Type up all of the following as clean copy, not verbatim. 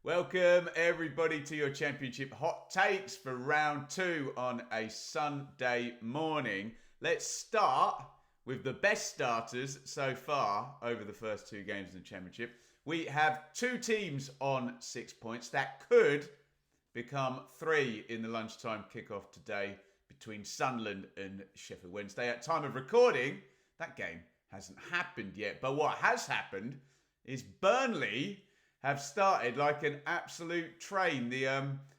Welcome everybody to your Championship Hot Takes for round 2 on a Sunday morning. Let's start with the best starters so far over the first 2 games in the Championship. We have 2 teams on 6 points. That could become 3 in the lunchtime kickoff today between Sunderland and Sheffield Wednesday. At time of recording, that game hasn't happened yet. But what has happened is Burnley have started like an absolute train. The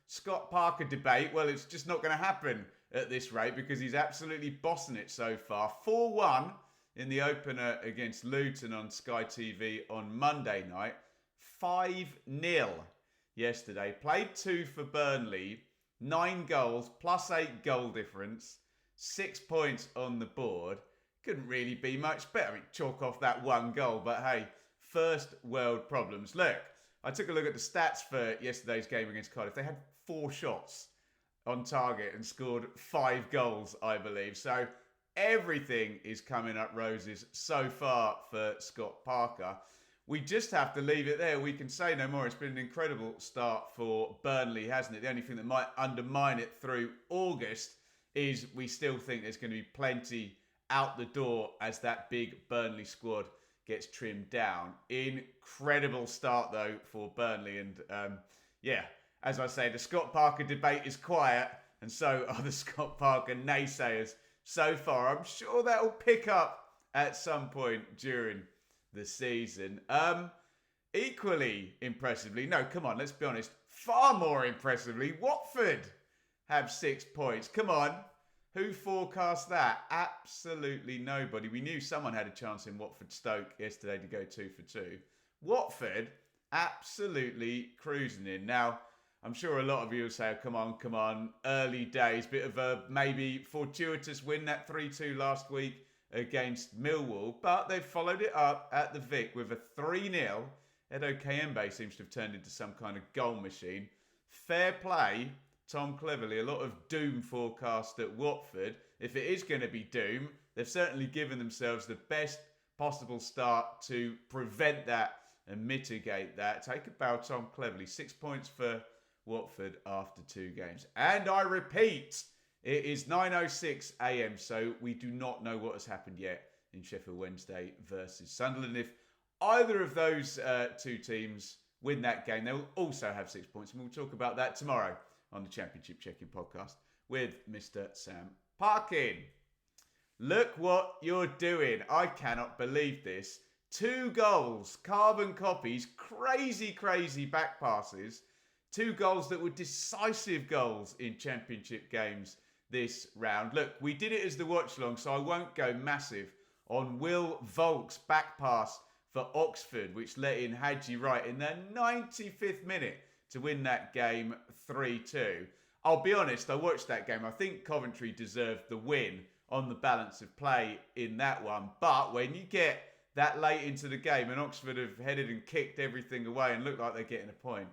Scott Parker debate, well, it's just not going to happen at this rate because he's absolutely bossing it so far. 4-1 in the opener against Luton on Sky TV on Monday night. 5-0 yesterday. Played 2 for Burnley. 9 goals, plus 8 goal difference. 6 points on the board. Couldn't really be much better. I mean, chalk off that 1 goal, but hey, first world problems. Look, I took a look at the stats for yesterday's game against Cardiff. They had 4 shots on target and scored 5 goals, I believe. So everything is coming up roses so far for Scott Parker. We just have to leave it there. We can say no more. It's been an incredible start for Burnley, hasn't it? The only thing that might undermine it through August is we still think there's going to be plenty out the door as that big Burnley squad gets trimmed down. Incredible start, though, for Burnley. And, as I say, the Scott Parker debate is quiet, and so are the Scott Parker naysayers so far. I'm sure that will pick up at some point during the season. Equally impressively, no, come on, let's be honest, far more impressively, Watford have 6 points. Come on. Who forecast that? Absolutely nobody. We knew someone had a chance in Watford-Stoke yesterday to go 2 for 2. Watford absolutely cruising in. Now, I'm sure a lot of you will say, oh, come on, early days. Bit of a maybe fortuitous win, that 3-2 last week against Millwall. But they've followed it up at the Vic with a 3-0. Edo Kayembe seems to have turned into some kind of goal machine. Fair play, Tom Cleverley. A lot of doom forecast at Watford. If it is going to be doom, they've certainly given themselves the best possible start to prevent that and mitigate that. Take a bow, Tom Cleverley. 6 points for Watford after 2 games. And I repeat, it is 9:06 a.m, so we do not know what has happened yet in Sheffield Wednesday versus Sunderland. If either of those 2 teams win that game, they will also have 6 points. And we'll talk about that tomorrow on the Championship Check-In podcast with Mr. Sam Parkin. Look what you're doing. I cannot believe this. 2 goals, carbon copies, crazy back passes. 2 goals that were decisive goals in Championship games this round. Look, we did it as the watch-along, so I won't go massive on Will Volk's back pass for Oxford, which let in Hadji Wright in the 95th minute to win that game 3-2. I'll be honest, I watched that game. I think Coventry deserved the win on the balance of play in that one. But when you get that late into the game and Oxford have headed and kicked everything away and look like they're getting a point,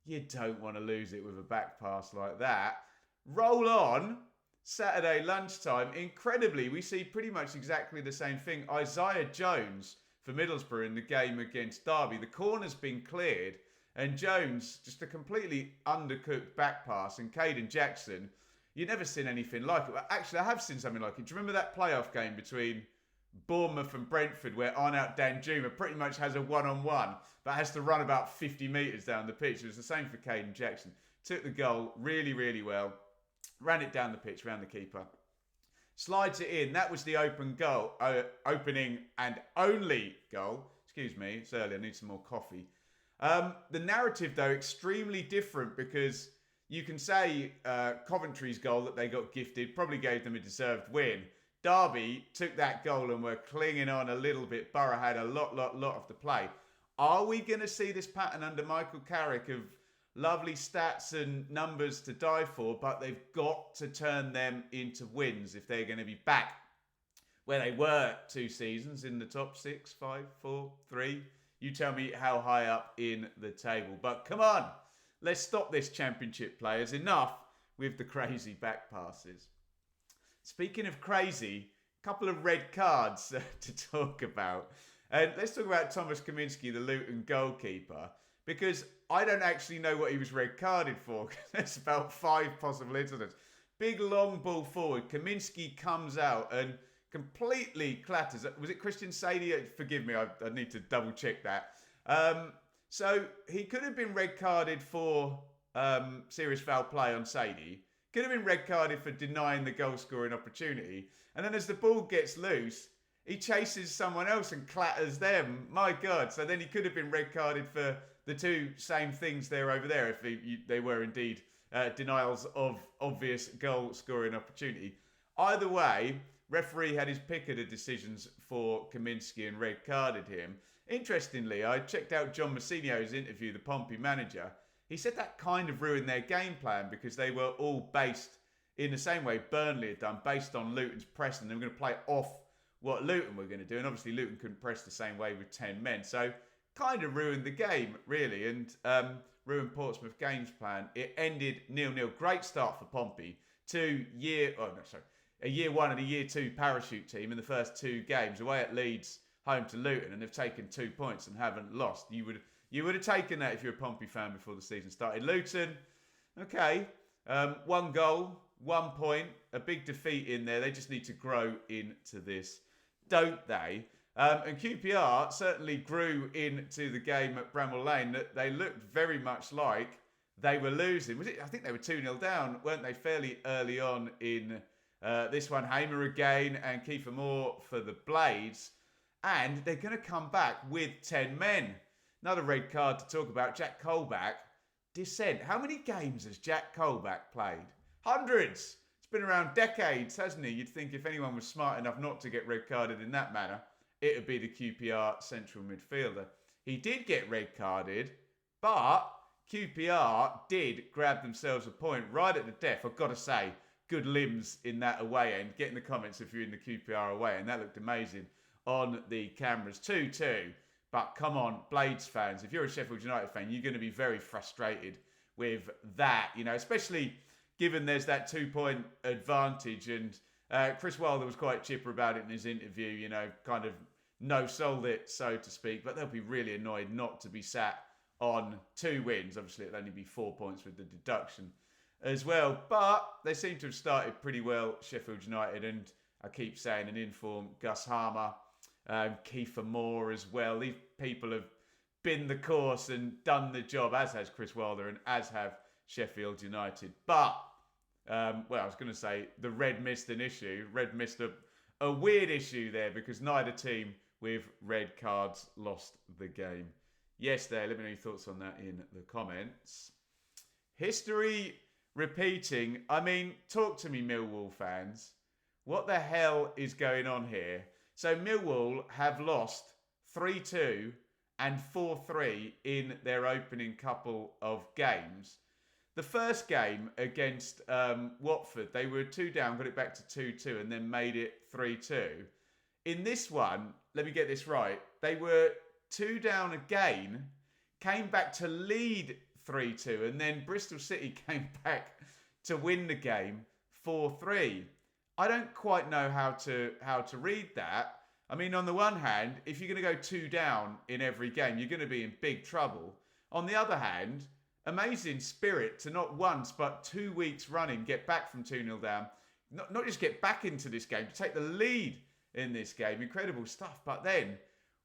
you don't want to lose it with a back pass like that. Roll on. Saturday lunchtime. Incredibly, we see pretty much exactly the same thing. Isaiah Jones for Middlesbrough in the game against Derby. The corner's been cleared and Jones, just a completely undercooked back pass. And Caden Jackson, you've never seen anything like it. Well, actually, I have seen something like it. Do you remember that playoff game between Bournemouth and Brentford where Arnaut Danjuma pretty much has a one-on-one but has to run about 50 metres down the pitch? It was the same for Caden Jackson. Took the goal really well. Ran it down the pitch, round the keeper. Slides it in. That was the opening and only goal. Excuse me, it's early. I need some more coffee. The narrative, though, extremely different because you can say Coventry's goal that they got gifted probably gave them a deserved win. Derby took that goal and were clinging on a little bit. Borough had a lot of the play. Are we going to see this pattern under Michael Carrick of lovely stats and numbers to die for, but they've got to turn them into wins if they're going to be back where they were 2 seasons in the top 6, 5, 4, 3. You tell me how high up in the table. But come on, let's stop this Championship players. Enough with the crazy back passes. Speaking of crazy, a couple of red cards to talk about. Let's talk about Thomas Kaminski, the Luton goalkeeper. because I don't actually know what he was red carded for. There's about 5 possible incidents. Big long ball forward. Kaminski comes out and completely clatters. Was it Christian Sadie? Forgive me, I need to double check that. So he could have been red carded for serious foul play on Sadie. Could have been red carded for denying the goal scoring opportunity. And then as the ball gets loose, he chases someone else and clatters them. My God. So then he could have been red carded for the 2 same things there over there if they were indeed denials of obvious goal scoring opportunity. Either way, referee had his pick of the decisions for Kaminski and red carded him. Interestingly, I checked out John Mousinho's interview, the Pompey manager. He said that kind of ruined their game plan because they were all based in the same way Burnley had done, based on Luton's pressing. They were going to play off what Luton were going to do. And obviously Luton couldn't press the same way with 10 men. So kind of ruined the game, really, and ruined Portsmouth game's plan. It ended 0-0. Great start for Pompey. A year 1 and a year 2 parachute team in the first 2 games, away at Leeds, home to Luton, and they've taken 2 points and haven't lost. You would have taken that if you're a Pompey fan before the season started. Luton, okay, 1 goal, 1 point, a big defeat in there. They just need to grow into this, don't they? And QPR certainly grew into the game at Bramall Lane. That they looked very much like they were losing. I think they were 2-0 down, weren't they, fairly early on in this one. Hamer again and Kiefer Moore for the Blades. And they're going to come back with 10 men. Another red card to talk about. Jack Colback, dissent. How many games has Jack Colback played? Hundreds. It's been around decades, hasn't he? You'd think if anyone was smart enough not to get red carded in that manner, it would be the QPR central midfielder. He did get red carded, but QPR did grab themselves a point right at the death. I've got to say, good limbs in that away end. Get in the comments if you're in the QPR away end. That looked amazing on the cameras. 2-2. But come on, Blades fans, if you're a Sheffield United fan, you're going to be very frustrated with that, especially given there's that 2-point advantage. And Chris Wilder was quite chipper about it in his interview, kind of no-sold it, so to speak. But they'll be really annoyed not to be sat on 2 wins. Obviously, it'll only be 4 points with the deduction as well. But they seem to have started pretty well, Sheffield United. And I keep saying an informed Gus Harmer, Kiefer Moore as well. These people have been the course and done the job, as has Chris Wilder and as have Sheffield United. But, I was going to say the Red missed an issue. Red missed a weird issue there because neither team with red cards lost the game. Yes, there. Let me know your thoughts on that in the comments. History repeating. I mean, talk to me, Millwall fans. What the hell is going on here? So Millwall have lost 3-2 and 4-3 in their opening couple of games. The first game against Watford, they were 2 down, got it back to 2-2 and then made it 3-2. In this one, let me get this right, they were 2 down again, came back to lead 3-2 and then Bristol City came back to win the game 4-3. I don't quite know how to read that. I mean, on the one hand, if you're going to go 2 down in every game, you're going to be in big trouble. On the other hand, amazing spirit to not once but 2 weeks running get back from 2-0 down. Not just get back into this game, to take the lead in this game. Incredible stuff. But then,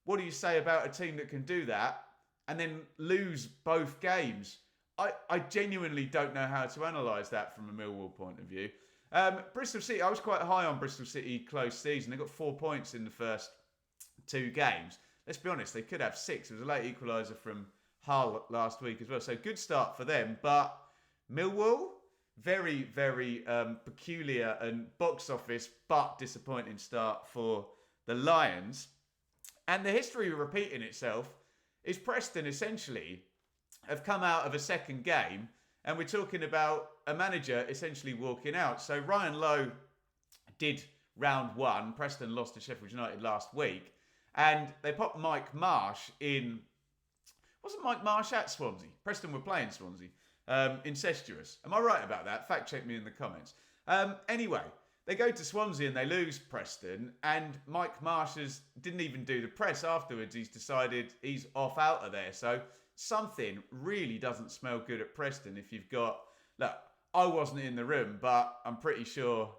what do you say about a team that can do that and then lose both games? I genuinely don't know how to analyse that from a Millwall point of view. Bristol City, I was quite high on Bristol City close season. They got 4 points in the first 2 games. Let's be honest, they could have 6. It was a late equaliser from Hull last week as well. So good start for them. But Millwall, very, very peculiar and box office, but disappointing start for the Lions. And the history repeating itself is Preston essentially have come out of a second game and we're talking about a manager essentially walking out. So Ryan Lowe did round 1. Preston lost to Sheffield United last week. And they popped Mike Marsh in. Wasn't Mike Marsh at Swansea? Preston were playing Swansea. Incestuous. Am I right about that? Fact check me in the comments. Anyway, they go to Swansea and they lose Preston. And Mike Marsh didn't even do the press afterwards. He's decided he's off out of there. So something really doesn't smell good at Preston if you've got... Look, I wasn't in the room, but I'm pretty sure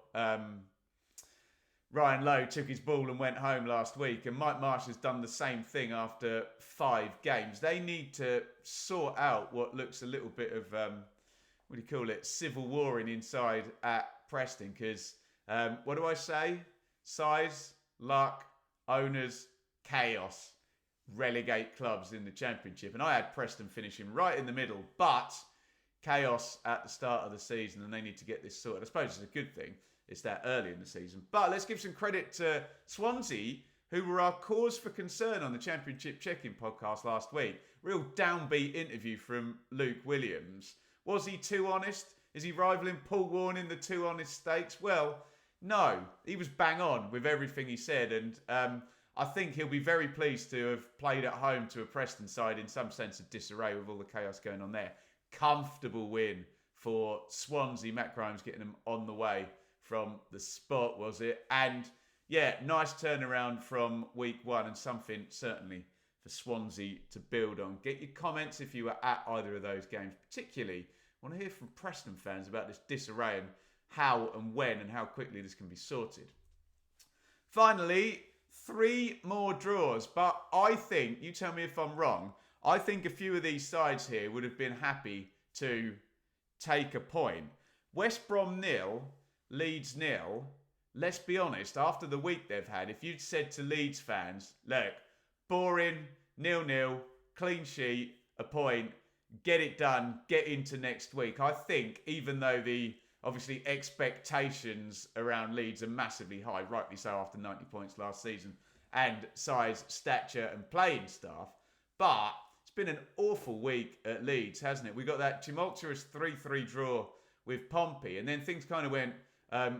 Ryan Lowe took his ball and went home last week, and Mike Marsh has done the same thing after 5 games. They need to sort out what looks a little bit of, what do you call it, civil warring inside at Preston, because, what do I say? Size, luck, owners, chaos relegate clubs in the Championship. And I had Preston finishing right in the middle, but chaos at the start of the season, and they need to get this sorted. I suppose it's a good thing it's that early in the season. But let's give some credit to Swansea, who were our cause for concern on the Championship Check-In podcast last week. Real downbeat interview from Luke Williams. Was he too honest? Is he rivaling Paul Warne in the too honest stakes? Well, no. He was bang on with everything he said, and I think he'll be very pleased to have played at home to a Preston side in some sense of disarray with all the chaos going on there. Comfortable win for Swansea. Matt Grimes getting them on the way from the spot, was it? And yeah, nice turnaround from week 1, and something certainly for Swansea to build on. Get your comments if you were at either of those games. Particularly, I want to hear from Preston fans about this disarray and how and when and how quickly this can be sorted. Finally, 3 more draws, but I think, you tell me if I'm wrong, I think a few of these sides here would have been happy to take a point. West Brom 0, Leeds 0. Let's be honest, after the week they've had, if you'd said to Leeds fans, look, boring, 0-0, clean sheet, a point, get it done, get into next week. I think, even though the, obviously, expectations around Leeds are massively high, rightly so after 90 points last season, and size, stature and playing staff, but it's been an awful week at Leeds, hasn't it? We got that tumultuous 3-3 draw with Pompey, and then things kind of went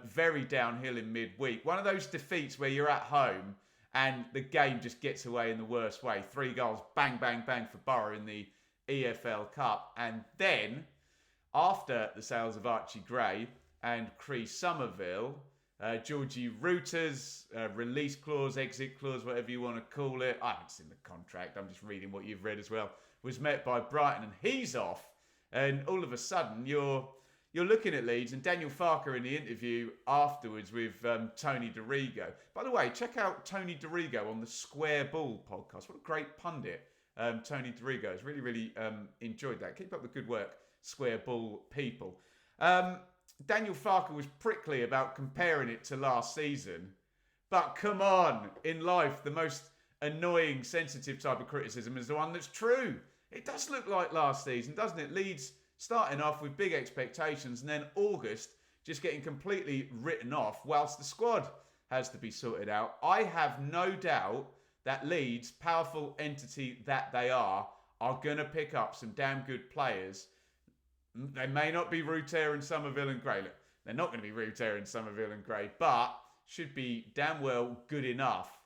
very downhill in midweek. One of those defeats where you're at home and the game just gets away in the worst way. 3 goals, bang, bang, bang for Borough in the EFL Cup. And then, after the sales of Archie Gray and Krissy Somerville, Georgie Router's release clause, exit clause, whatever you want to call it, I haven't seen the contract, I'm just reading what you've read as well, was met by Brighton, and he's off. And all of a sudden, you're looking at Leeds, and Daniel Farker in the interview afterwards with Tony DeRigo. By the way, check out Tony DeRigo on the Square Ball podcast. What a great pundit Tony DeRigo has. Really, really enjoyed that. Keep up the good work, Square Ball people. Daniel Farker was prickly about comparing it to last season. But come on, in life, the most annoying, sensitive type of criticism is the one that's true. It does look like last season, doesn't it? Leeds starting off with big expectations, and then August just getting completely written off whilst the squad has to be sorted out. I have no doubt that Leeds, powerful entity that they are going to pick up some damn good players. They may not be Router and Somerville and Gray. Look, they're not going to be Router and Somerville and Gray, but should be damn well good enough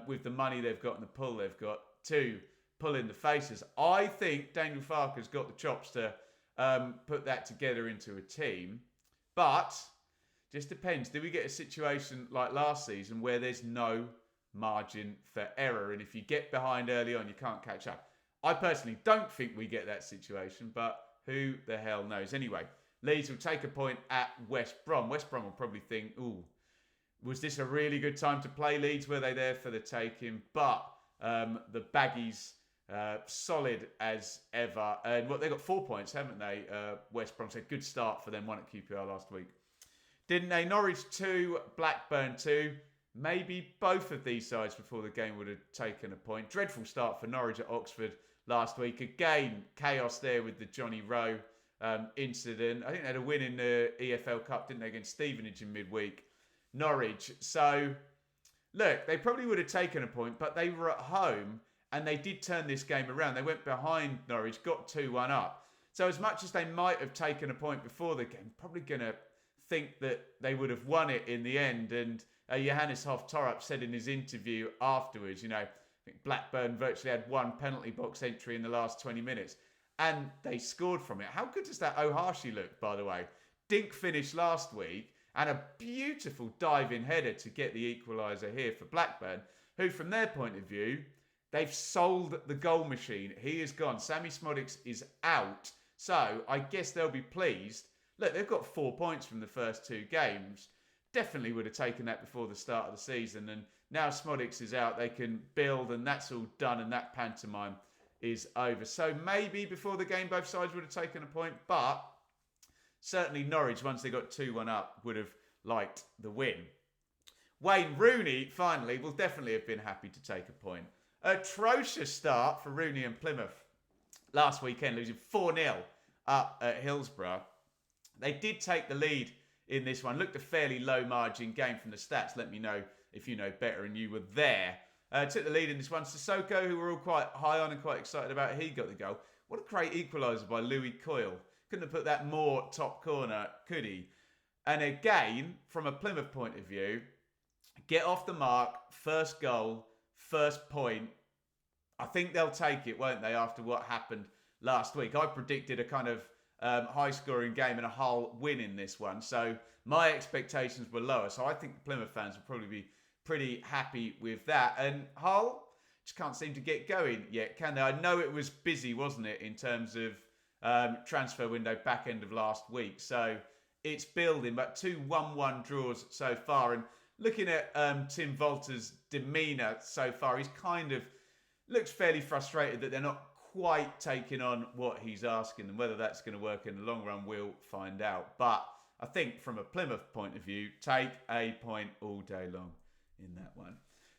with the money they've got and the pull they've got to pull in the faces. I think Daniel Farker's got the chops to put that together into a team. But just depends. Do we get a situation like last season where there's no margin for error, and if you get behind early on, you can't catch up? I personally don't think we get that situation, but who the hell knows? Anyway, Leeds will take a point at West Brom. West Brom will probably think, ooh, was this a really good time to play Leeds? Were they there for the taking? But the Baggies, solid as ever. And what, they got 4 points, haven't they? West Brom, so good start for them. Won at QPR last week, didn't they? Norwich 2, Blackburn 2. Maybe both of these sides before the game would have taken a point. Dreadful start for Norwich at Oxford last week. Again, chaos there with the Johnny Rowe incident. I think they had a win in the EFL Cup, didn't they, against Stevenage in midweek. Norwich. So, look, they probably would have taken a point, but they were at home and they did turn this game around. They went behind Norwich, got 2-1 up. So as much as they might have taken a point before the game, probably going to think that they would have won it in the end. And Johannes Hoff-Torp said in his interview afterwards, you know, I think Blackburn virtually had 1 penalty box entry in the last 20 minutes. And they scored from it. How good does that Ohashi look, by the way? Dink finish last week and a beautiful diving header to get the equaliser here for Blackburn, who from their point of view, They've sold the goal machine. He is gone. Sammy Szmodics is out. So I guess they'll be pleased. Look, they've got 4 points from the first 2 games. Definitely would have taken that before the start of the season. And now Szmodics is out. They can build, and that's all done. And that pantomime is over. So maybe before the game, both sides would have taken a point. But certainly Norwich, once they got 2-1 up, would have liked the win. Wayne Rooney, finally, will definitely have been happy to take a point. Atrocious start for Rooney and Plymouth last weekend, losing 4-0 up at Hillsborough. They did take the lead in this one. Looked a fairly low margin game from the stats. Let me know if you know better and you were there. Took the lead in this one. Sissoko, who we're all quite high on and quite excited about, he got the goal. What a great equaliser by Louis Coyle. Couldn't have put that more top corner, could he? And again, from a Plymouth point of view, get off the mark, first goal, first point. I think they'll take it, won't they, after what happened last week? I predicted a kind of high-scoring game and a Hull win in this one. So my expectations were lower. So I think the Plymouth fans will probably be pretty happy with that. And Hull just can't seem to get going yet, can they? I know it was busy, wasn't it, in terms of transfer window back end of last week. So it's building, but 2 1-1 draws so far. And looking at Tim Volter's demeanour so far, he's kind of looks fairly frustrated that they're not quite taking on what he's asking, and whether that's going to work in the long run, we'll find out. But I think from a Plymouth point of view, take a point all day long in that one.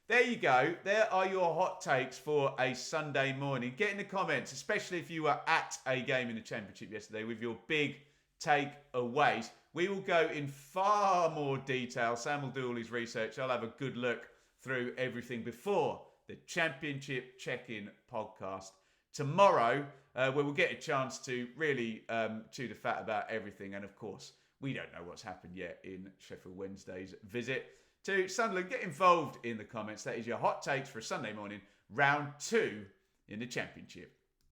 There you go. There are your hot takes for a Sunday morning. Get in the comments, especially if you were at a game in the Championship yesterday, with your big takeaways. We will go in far more detail. Sam will do all his research. I'll have a good look through everything before the Championship Check-In podcast tomorrow, where we'll get a chance to really chew the fat about everything. And of course, we don't know what's happened yet in Sheffield Wednesday's visit to Sunderland. Get involved in the comments. That is your hot takes for a Sunday morning, round 2 in the Championship.